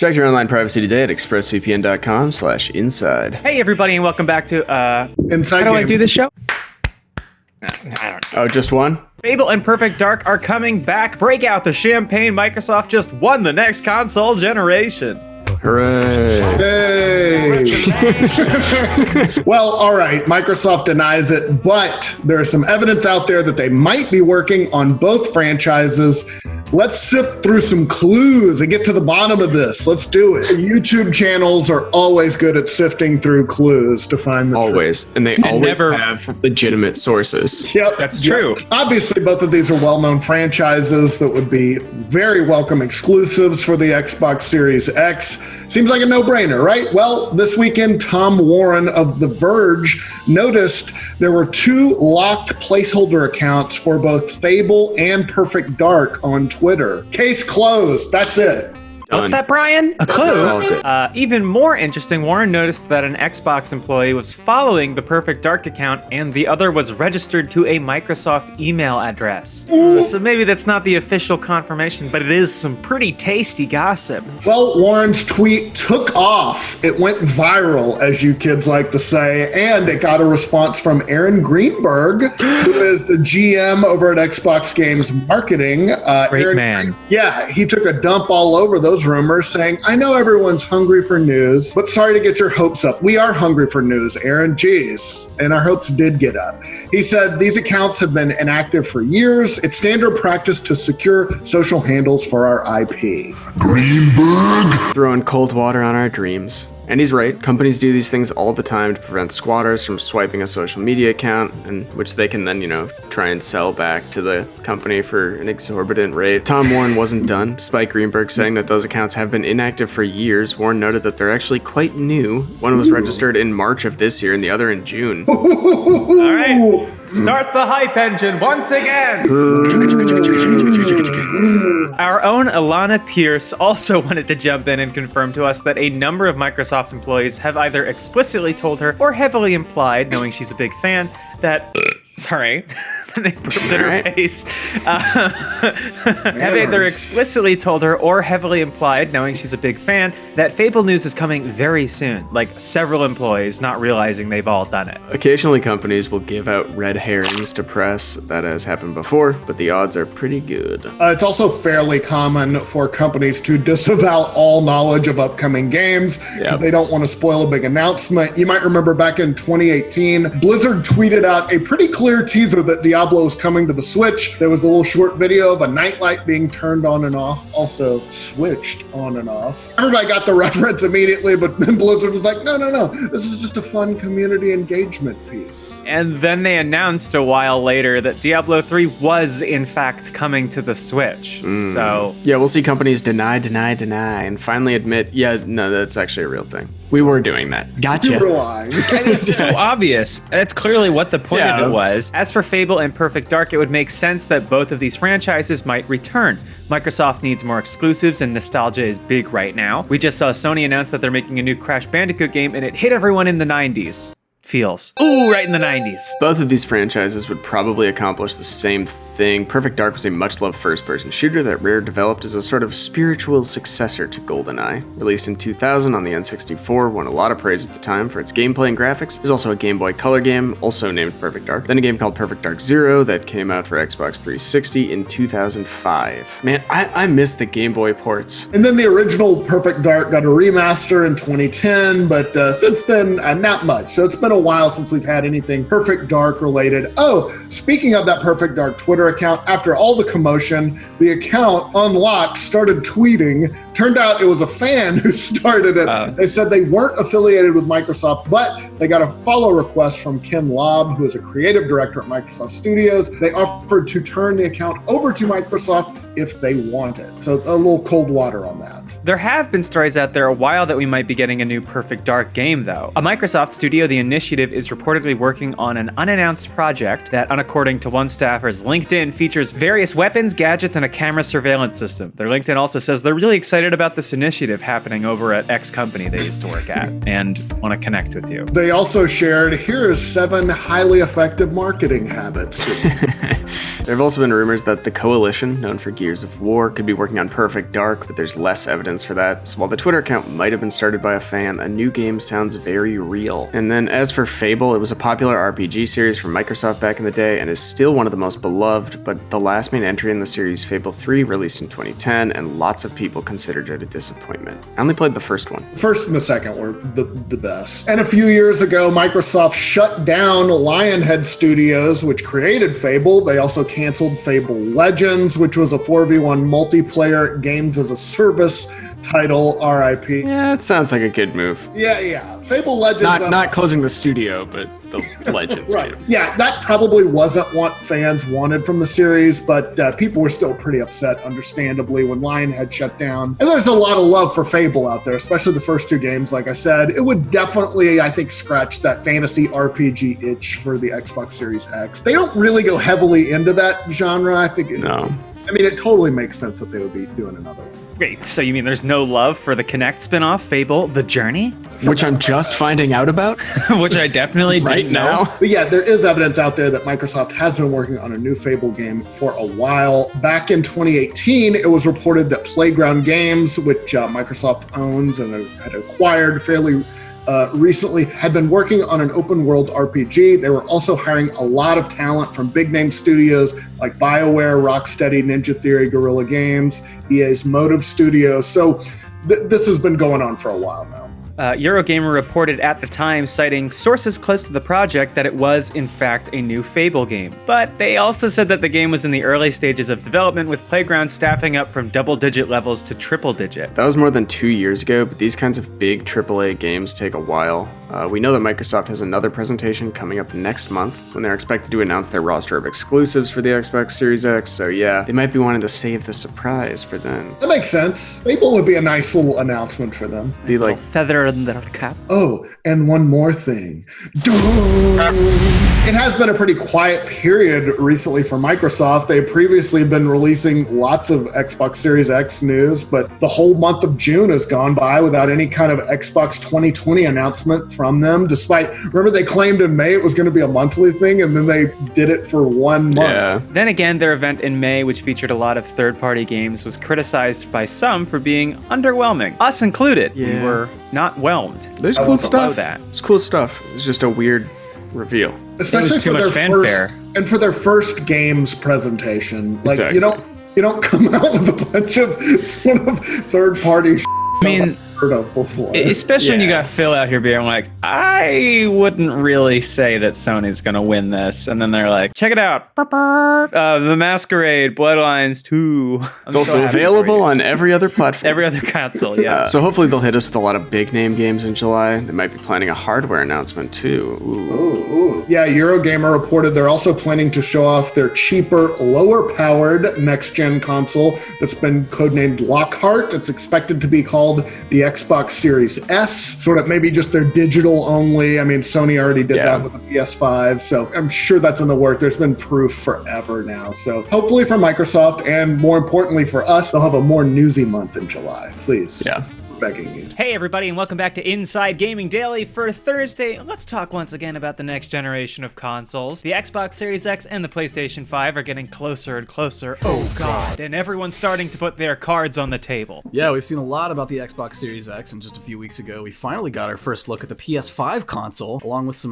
Protect your online privacy today at expressvpn.com/inside. Hey, everybody, and welcome back to, Inside how do I Game. do this show? I don't know. Oh, just one? Fable and Perfect Dark are coming back. Break out the champagne. Microsoft just won the next console generation. Hooray. Hey. Well, all right. Microsoft denies it, but there is some evidence out there that they might be working on both franchises. Let's sift through some clues and get to the bottom of this. Let's do it. YouTube channels are always good at sifting through clues to find the Always. And they always never have legitimate sources. truth. Yep. That's true. Yep. Obviously, both of these are well-known franchises that would be very welcome exclusives for the Xbox Series X. Seems like a no-brainer, right? Well, this weekend, Tom Warren of The Verge noticed there were 2 locked placeholder accounts for both Fable and Perfect Dark on Twitter. Case closed. That's it. What's that, Brian? A clue? Solved it. Even more interesting, Warren noticed that an Xbox employee was following the Perfect Dark account and the other was registered to a Microsoft email address. So maybe that's not the official confirmation, but it is some pretty tasty gossip. Well, Warren's tweet took off. It went viral, as you kids like to say, and it got a response from Aaron Greenberg, who is the GM over at Xbox Games Marketing. Great man. Yeah, he took a dump all over those rumors, saying, I know everyone's hungry for news, but sorry to get your hopes up. We are hungry for news, Aaron. Jeez. And our hopes did get up. He said, these accounts have been inactive for years. It's standard practice to secure social handles for our IP. Throwing cold water on our dreams. And he's right, companies do these things all the time to prevent squatters from swiping a social media account, and which they can then, try and sell back to the company for an exorbitant rate. Tom Warren wasn't done. Despite Greenberg saying that those accounts have been inactive for years, Warren noted that they're actually quite new. One was registered in March of this year and the other in June. All right, start the hype engine once again. Our own Alana Pierce also wanted to jump in and confirm to us that a number of Microsoft employees have either explicitly told her or heavily implied, knowing she's a big fan, that... Sorry, they burped in her face. Have either explicitly told her or heavily implied, knowing she's a big fan, that Fable news is coming very soon. Like several employees not realizing they've all done it. Occasionally companies will give out red herrings to press. That has happened before, but the odds are pretty good. It's also fairly common for companies to disavow all knowledge of upcoming games because they don't want to spoil a big announcement. You might remember back in 2018, Blizzard tweeted out a pretty clear teaser that Diablo is coming to the Switch. There was a little short video of a nightlight being turned on and off, also switched on and off. Everybody got the reference immediately, but then Blizzard was like, no, this is just a fun community engagement piece. And then they announced a while later that Diablo 3 was, in fact, coming to the Switch. So... Yeah, we'll see companies deny, and finally admit, no, that's actually a real thing. We were doing that. Gotcha. You were lying. It's so obvious. That's clearly what the point of it was. As for Fable and Perfect Dark, it would make sense that both of these franchises might return. Microsoft needs more exclusives and nostalgia is big right now. We just saw Sony announce that they're making a new Crash Bandicoot game and it hit everyone in the 90s. Feels. Ooh, right in the 90s. Both of these franchises would probably accomplish the same thing. Perfect Dark was a much-loved first-person shooter that Rare developed as a sort of spiritual successor to GoldenEye. Released in 2000 on the N64, won a lot of praise at the time for its gameplay and graphics. There's also a Game Boy Color game, also named Perfect Dark. Then a game called Perfect Dark Zero that came out for Xbox 360 in 2005. Man, I miss the Game Boy ports. And then the original Perfect Dark got a remaster in 2010, but since then, not much. So it's been a while since we've had anything Perfect Dark related. Oh, speaking of that Perfect Dark Twitter account, after all the commotion, the account unlocked, started tweeting. Turned out it was a fan who started it. They said they weren't affiliated with Microsoft, but they got a follow request from Ken Lobb, who is a creative director at Microsoft Studios. They offered to turn the account over to Microsoft if they want it. So a little cold water on that. There have been stories out there a while that we might be getting a new Perfect Dark game, though. A Microsoft studio, The Initiative, is reportedly working on an unannounced project that, according to one staffer's LinkedIn, features various weapons, gadgets, and a camera surveillance system. Their LinkedIn also says they're really excited excited about this initiative happening over at X company they used to work at and want to connect with you. They also shared, here is 7 highly effective marketing habits. There have also been rumors that the Coalition, known for Gears of War, could be working on Perfect Dark, but there's less evidence for that. So while the Twitter account might have been started by a fan, a new game sounds very real. And then as for Fable, it was a popular RPG series from Microsoft back in the day and is still one of the most beloved, but the last main entry in the series, Fable 3, released in 2010, and lots of people considered it a disappointment. I only played the first one. First and the second were the best. And a few years ago, Microsoft shut down Lionhead Studios, which created Fable. They also canceled Fable Legends, which was a 4v1 multiplayer games as a service title, RIP. Yeah, it sounds like a good move. Yeah. Fable Legends. Not closing the studio, but the Legends. Right. Yeah, that probably wasn't what fans wanted from the series, but people were still pretty upset, understandably, when Lionhead shut down. And there's a lot of love for Fable out there, especially the first 2 games, like I said. It would definitely, I think, scratch that fantasy RPG itch for the Xbox Series X. They don't really go heavily into that genre, I think. No. I mean, it totally makes sense that they would be doing another one. Wait, so you mean there's no love for the Kinect spinoff, Fable: The Journey? Which I'm just finding out about Which I definitely right didn't know. now. But yeah, there is evidence out there that Microsoft has been working on a new Fable game for a while. Back in 2018, it was reported that Playground Games, which Microsoft owns and had acquired fairly recently, had been working on an open world RPG. They were also hiring a lot of talent from big name studios like BioWare, Rocksteady, Ninja Theory, Guerrilla Games, EA's Motive Studios. So this has been going on for a while now. Eurogamer reported at the time, citing sources close to the project, that it was, in fact, a new Fable game. But they also said that the game was in the early stages of development, with Playground staffing up from double-digit levels to triple-digit. That was more than 2 years ago, but these kinds of big AAA games take a while. We know that Microsoft has another presentation coming up next month when they're expected to announce their roster of exclusives for the Xbox Series X, so yeah, they might be wanting to save the surprise for then. That makes sense. Fable would be a nice little announcement for them. Be like, Feather in their cap. Oh, and one more thing. It has been a pretty quiet period recently for Microsoft. They've previously been releasing lots of Xbox Series X news, but the whole month of June has gone by without any kind of Xbox 2020 announcement from them, despite, remember, they claimed in May it was going to be a monthly thing, and then they did it for 1 month. yeah. Then again, their event in May, which featured a lot of third-party games, was criticized by some for being underwhelming. Us included. We Yeah. were not whelmed. There's I cool was below stuff. that. It's cool stuff. It's just a weird reveal. Especially too for much their fanfare. for their first games presentation. Like, Exactly. you don't come out with a bunch of sort of third-party I mean, heard of before. especially when you Yeah. got Phil out here being like, I wouldn't really say that Sony's gonna win this, and then they're like, Check it out. The Masquerade, Bloodlines 2. It's also available on every other platform. every other console, yeah. So hopefully they'll hit us with a lot of big name games in July. They might be planning a hardware announcement too. Ooh. Yeah, Eurogamer reported they're also planning to show off their cheaper, lower-powered next-gen console that's been codenamed Lockhart. It's expected to be called the Xbox Series S, sort of maybe just their digital only. I mean, Sony already did Yeah. that with the PS5, so I'm sure that's in the work. There's been proof forever now. So hopefully for Microsoft, and more importantly for us, they'll have a more newsy month in July. Please. Yeah. We're begging you. Hey everybody, and welcome back to Inside Gaming Daily for Thursday. Let's talk once again about the next generation of consoles. The Xbox Series X and the PlayStation 5 are getting closer and closer. Oh god, and everyone's starting to put their cards on the table. Yeah, we've seen a lot about the Xbox Series X, and just a few weeks ago, we finally got our first look at the PS5 console, along with some